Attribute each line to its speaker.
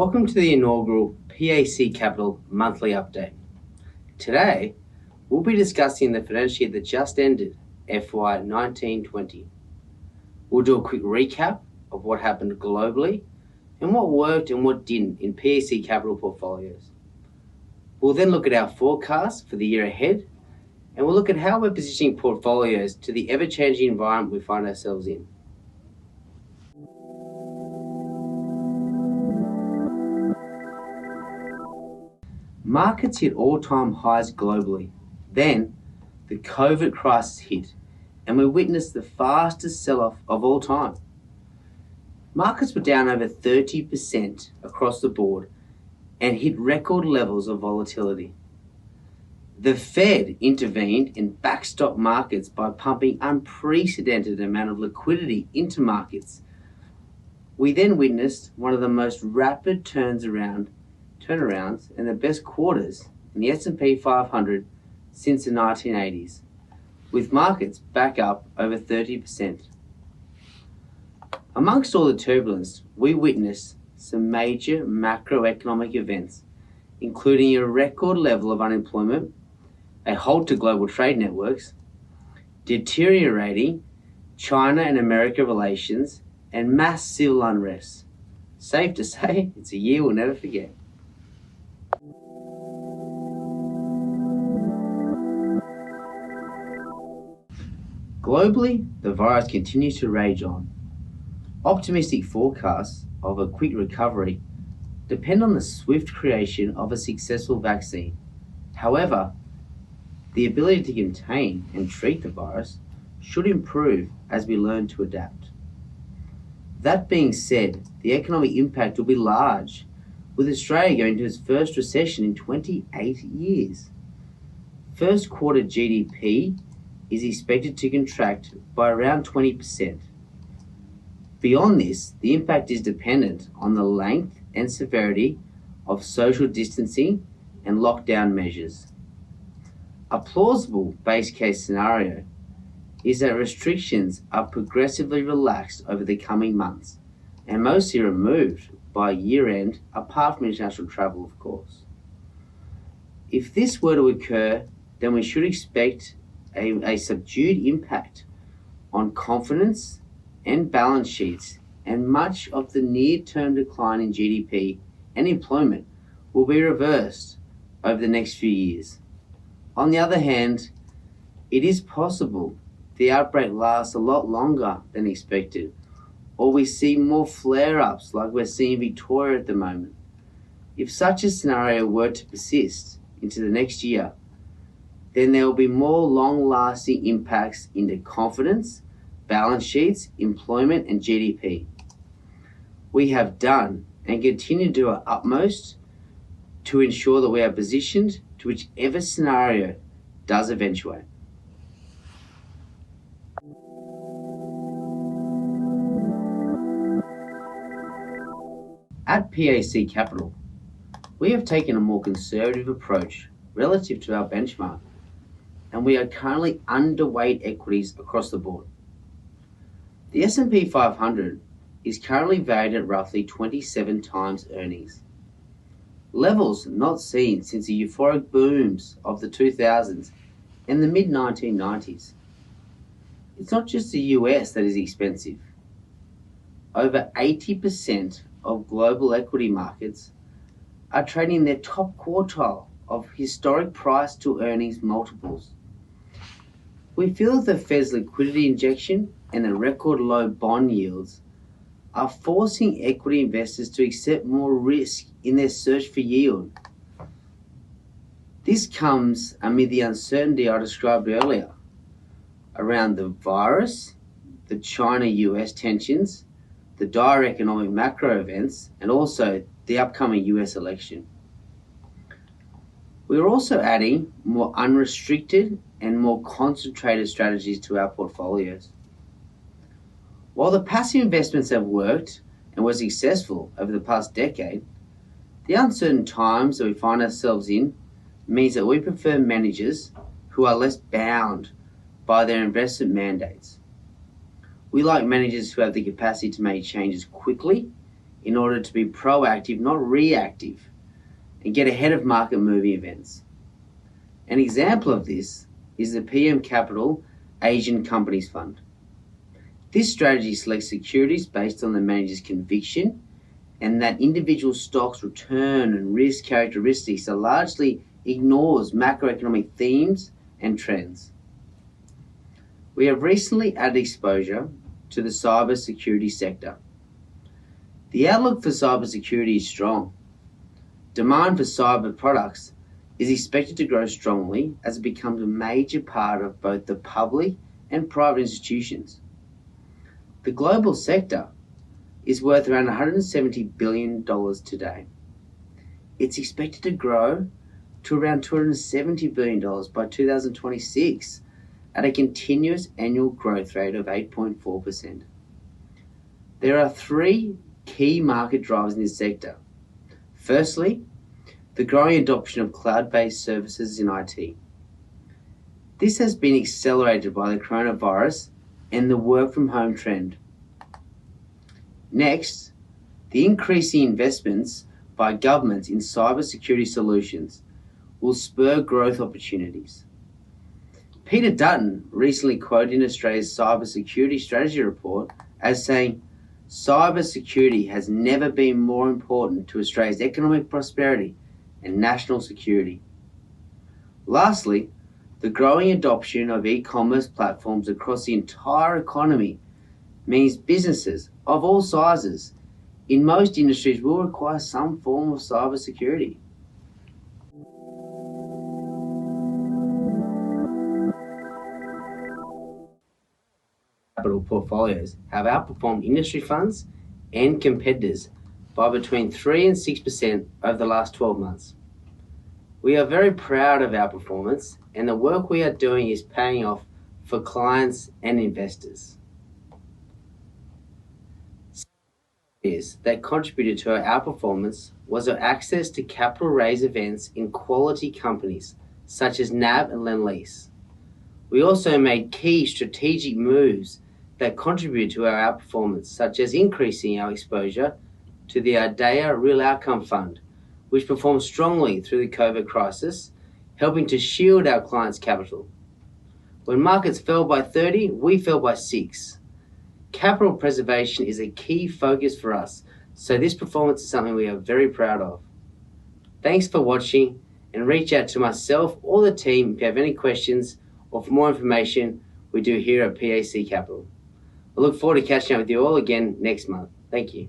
Speaker 1: Welcome to the inaugural P.A.C. Capital Monthly Update. Today, we'll be discussing the financial year that just ended, FY19-20. We'll do a quick recap of what happened globally and what worked and what didn't in P.A.C. Capital portfolios. We'll then look at our forecast for the year ahead, and we'll look at how we're positioning portfolios to the ever-changing environment we find ourselves in. Markets hit all-time highs globally. Then, the COVID crisis hit, and we witnessed the fastest sell-off of all time. Markets were down over 30% across the board and hit record levels of volatility. The Fed intervened and backstopped markets by pumping unprecedented amount of liquidity into markets. We then witnessed one of the most rapid turnarounds and the best quarters in the S&P 500 since the 1980s, with markets back up over 30%. Amongst all the turbulence, we witnessed some major macroeconomic events, including a record level of unemployment, a halt to global trade networks, deteriorating China and America relations, and mass civil unrest. Safe to say, it's a year we'll never forget. Globally, the virus continues to rage on. Optimistic forecasts of a quick recovery depend on the swift creation of a successful vaccine. However, the ability to contain and treat the virus should improve as we learn to adapt. That being said, the economic impact will be large, with Australia going into its first recession in 28 years. First quarter GDP is expected to contract by around 20%. Beyond this, the impact is dependent on the length and severity of social distancing and lockdown measures. A plausible base case scenario is that restrictions are progressively relaxed over the coming months and mostly removed by year-end, apart from international travel, of course. If this were to occur, then we should expect a subdued impact on confidence and balance sheets, and much of the near-term decline in GDP and employment will be reversed over the next few years. On the other hand, it is possible the outbreak lasts a lot longer than expected, or we see more flare-ups like we're seeing in Victoria at the moment. If such a scenario were to persist into the next year, then there will be more long-lasting impacts into confidence, balance sheets, employment, and GDP. We have done and continue to do our utmost to ensure that we are positioned to whichever scenario does eventuate. At P.A.C. Capital, we have taken a more conservative approach relative to our benchmark, and we are currently underweight equities across the board. The S&P 500 is currently valued at roughly 27 times earnings, levels not seen since the euphoric booms of the 2000s and the mid-1990s. It's not just the US that is expensive. Over 80% of global equity markets are trading their top quartile of historic price to earnings multiples. We feel that the Fed's liquidity injection and the record low bond yields are forcing equity investors to accept more risk in their search for yield. This comes amid the uncertainty I described earlier around the virus, the China-US tensions, the dire economic macro events, and also the upcoming US election. We are also adding more unrestricted and more concentrated strategies to our portfolios. While the passive investments have worked and were successful over the past decade, the uncertain times that we find ourselves in means that we prefer managers who are less bound by their investment mandates. We like managers who have the capacity to make changes quickly in order to be proactive, not reactive, and get ahead of market moving events. An example of this is the PM Capital Asian Companies Fund. This strategy selects securities based on the manager's conviction and that individual stocks' return and risk characteristics are largely ignores macroeconomic themes and trends. We have recently added exposure to the cybersecurity sector. The outlook for cybersecurity is strong. Demand for cyber products is expected to grow strongly as it becomes a major part of both the public and private institutions. The global sector is worth around $170 billion today. It's expected to grow to around $270 billion by 2026 at a continuous annual growth rate of 8.4%. There are three key market drivers in this sector. Firstly, the growing adoption of cloud-based services in IT. This has been accelerated by the coronavirus and the work-from-home trend. Next, the increasing investments by governments in cybersecurity solutions will spur growth opportunities. Peter Dutton recently quoted in Australia's cybersecurity strategy report as saying, "Cybersecurity has never been more important to Australia's economic prosperity and national security." Lastly, the growing adoption of e-commerce platforms across the entire economy means businesses of all sizes in most industries will require some form of cybersecurity. Capital portfolios have outperformed industry funds and competitors by between 3 and 6% over the last 12 months. We are very proud of our performance, and the work we are doing is paying off for clients and investors. That contributed to our outperformance was our access to capital raise events in quality companies such as NAB and Lendlease. We also made key strategic moves that contributed to our outperformance, such as increasing our exposure to the Ardea Real Outcome Fund, which performed strongly through the COVID crisis, helping to shield our clients' capital. When markets fell by 30, we fell by 6. Capital preservation is a key focus for us, so this performance is something we are very proud of. Thanks for watching, and reach out to myself or the team if you have any questions or for more information we do here at P.A.C. Capital. I look forward to catching up with you all again next month. Thank you.